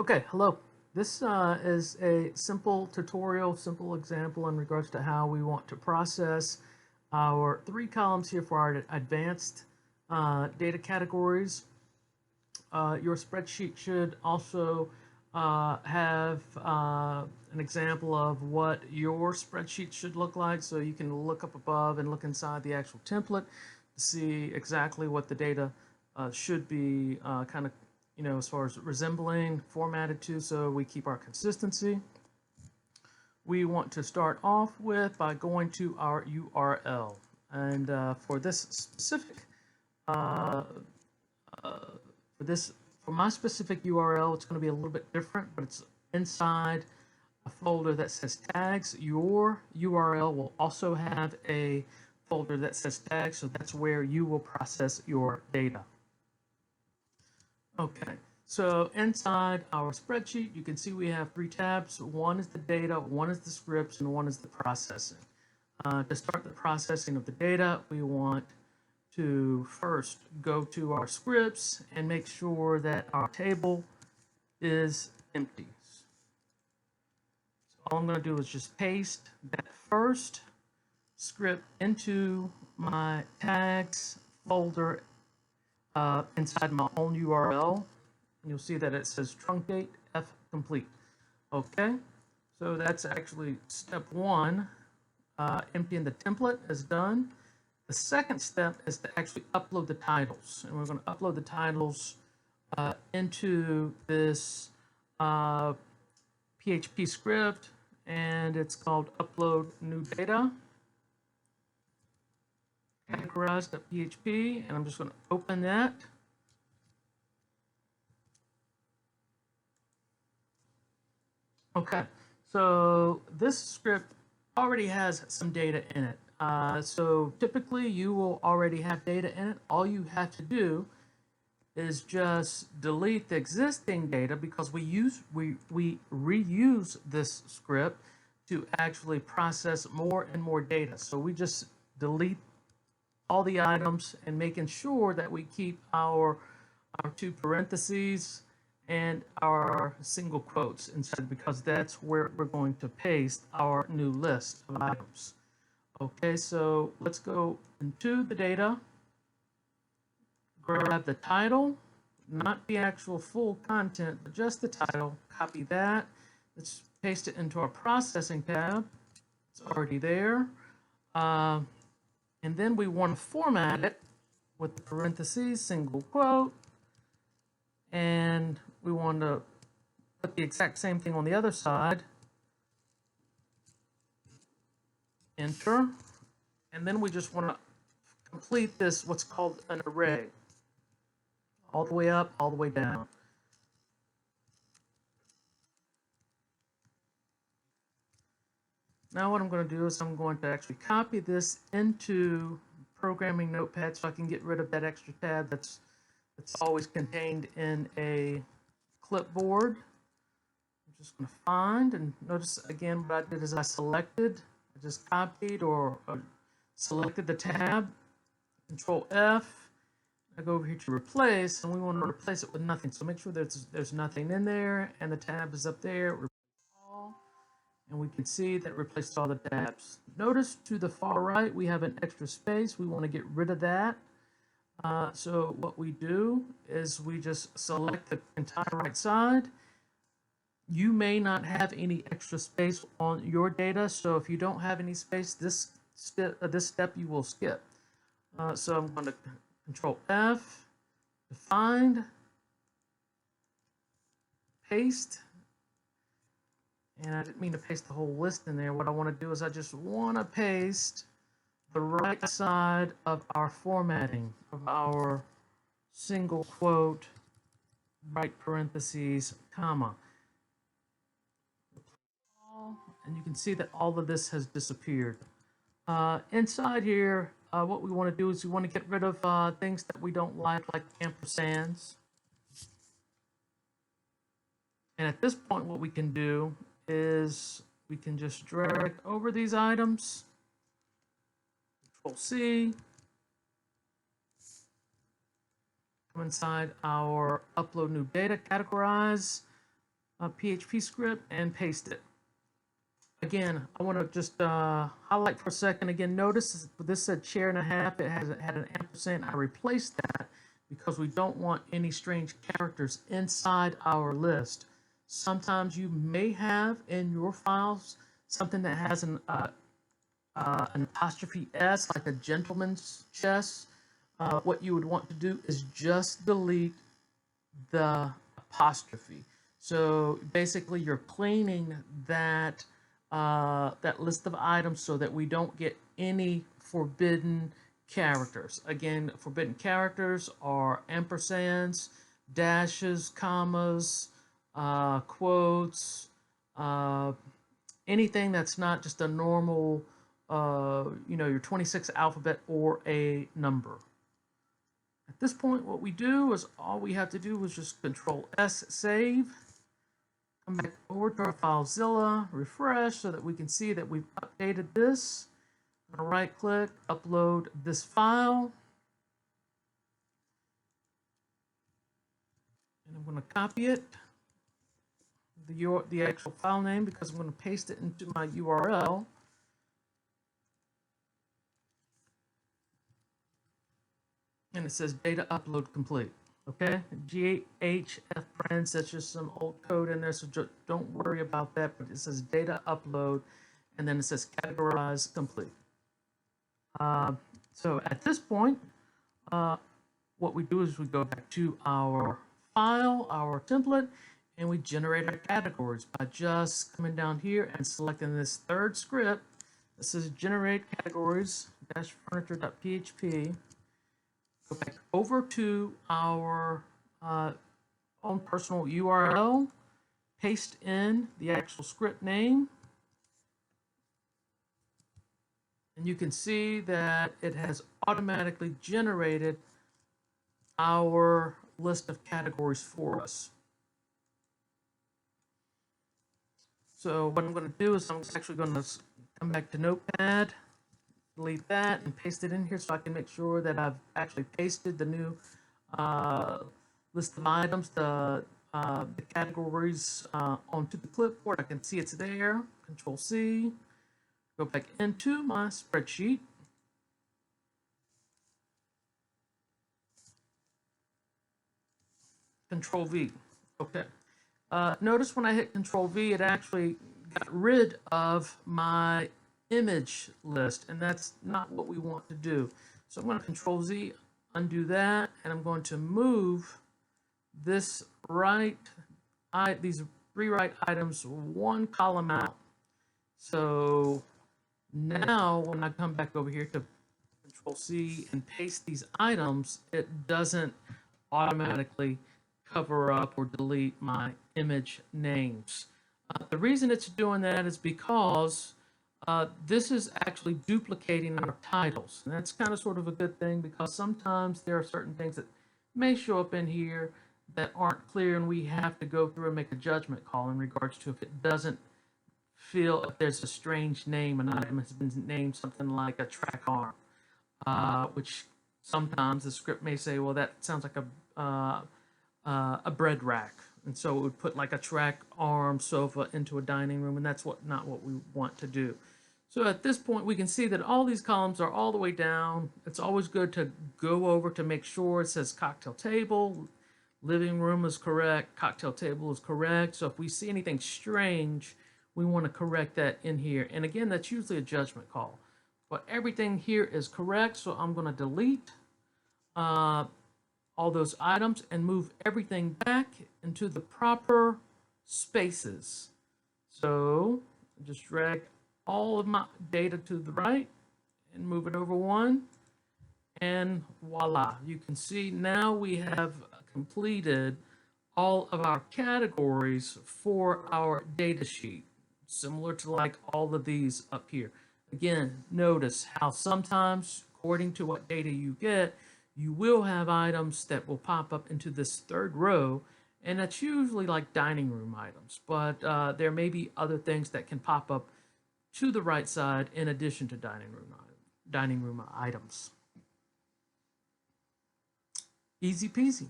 Okay, hello. This is a simple tutorial, simple example in regards to how we want to process our three columns here for our advanced data categories. Your spreadsheet should also have an example of what your spreadsheet should look like, so you can look up above and look inside the actual template to see exactly what the data should be kind of, as far as resembling, formatted to, so we keep our consistency. We want to start off with by going to our URL. And for this specific, for my specific URL, it's going to be a little bit different, but it's inside a folder that says tags. Your URL will also have a folder that says tags, so that's where you will process your data. Okay, so inside our spreadsheet, you can see we have three tabs. One is the data, one is the scripts, and one is the processing. To start the processing of the data, we want to first go to our scripts and make sure that our table is empty. So all I'm going to do is just paste that first script into my tags folder inside my own URL, and you'll see that it says truncate F complete. Okay, so that's actually step one. Emptying the template is done. The second step is to actually upload the titles, and we're going to upload the titles into this PHP script, and it's called upload new data. Categorized.php, and I'm just going to open that. Okay, so this script already has some data in it. So typically you will already have data in it. All you have to do is just delete the existing data, because we reuse this script to actually process more and more data. So we just delete all the items and making sure that we keep our two parentheses and our single quotes inside, because that's where we're going to paste our new list of items. Okay, so let's go into the data, grab the title, not the actual full content, but just the title, copy that. Let's paste it into our processing tab. It's already there. And then we want to format it with the parentheses, single quote, and we want to put the exact same thing on the other side. Enter. And then we just want to complete this, what's called an array. All the way up, all the way down. Now what I'm going to do is I'm going to actually copy this into Programming Notepad so I can get rid of that extra tab that's always contained in a clipboard. I'm just going to find, and notice again what I did is I just copied or selected the tab, Control F. I go over here to replace, and we want to replace it with nothing. So make sure there's nothing in there, and the tab is up there. And we can see that it replaced all the tabs. Notice to the far right, we have an extra space. We want to get rid of that. So what we do is we just select the entire right side. You may not have any extra space on your data, so if you don't have any space, this step you will skip. So I'm going to Control F, to find, paste. And I didn't mean to paste the whole list in there. What I want to do is I just want to paste the right side of our formatting of our single quote, right parentheses, comma. And you can see that all of this has disappeared. Inside here, what we want to do is we want to get rid of things that we don't like ampersands. And at this point, what we can do is we can just drag over these items, Control C, come inside our upload new data, categorize, PHP script and paste it. Again, I want to just highlight for a second. Again, notice this said chair and a half. It had an ampersand. I replaced that because we don't want any strange characters inside our list. Sometimes you may have in your files something that has an apostrophe S, like a gentleman's chess. What you would want to do is just delete the apostrophe. So basically, you're cleaning that that list of items so that we don't get any forbidden characters. Again, forbidden characters are ampersands, dashes, commas, quotes, anything that's not just a normal, your 26 alphabet or a number. At this point, what we do is all we have to do is just Control S, save. Come back over to our FileZilla, refresh so that we can see that we've updated this. I'm going to right click, upload this file. And I'm going to copy it, the actual file name, because I'm going to paste it into my URL. And it says data upload complete. Okay, GHF friends, that's just some old code in there, so don't worry about that, but it says data upload, and then it says categorize complete. So at this point, what we do is we go back to our file, our template, and we generate our categories by just coming down here and selecting this third script that says generate categories -furniture.php. Go back over to our own personal URL, paste in the actual script name, and you can see that it has automatically generated our list of categories for us. So what I'm going to do is I'm actually going to come back to Notepad, delete that, and paste it in here so I can make sure that I've actually pasted the new list of items, the categories onto the clipboard. I can see it's there. Control C. Go back into my spreadsheet. Control V. Okay. Notice when I hit Control V, it actually got rid of my image list, and that's not what we want to do. So I'm going to Control Z, undo that, and I'm going to move this these three right items one column out. So now when I come back over here to Control C and paste these items, it doesn't automatically cover up or delete my image names. The reason it's doing that is because this is actually duplicating our titles. And that's kind of sort of a good thing, because sometimes there are certain things that may show up in here that aren't clear, and we have to go through and make a judgment call in regards to if it doesn't feel, if there's a strange name, an item has been named something like a track arm, which sometimes the script may say, well, that sounds like a bread rack. And so it would put like a track arm sofa into a dining room, and that's not what we want to do. So at this point, we can see that all these columns are all the way down. It's always good to go over to make sure it says cocktail table, living room is correct, cocktail table is correct. So if we see anything strange, we want to correct that in here. And again, that's usually a judgment call. But everything here is correct, so I'm going to delete all those items and move everything back into the proper spaces. So just drag all of my data to the right and move it over one, and voila, you can see now we have completed all of our categories for our data sheet, similar to like all of these up here. Again, notice how sometimes, according to what data you get, you will have items that will pop up into this third row, and that's usually like dining room items, but there may be other things that can pop up to the right side in addition to dining room items. Easy peasy.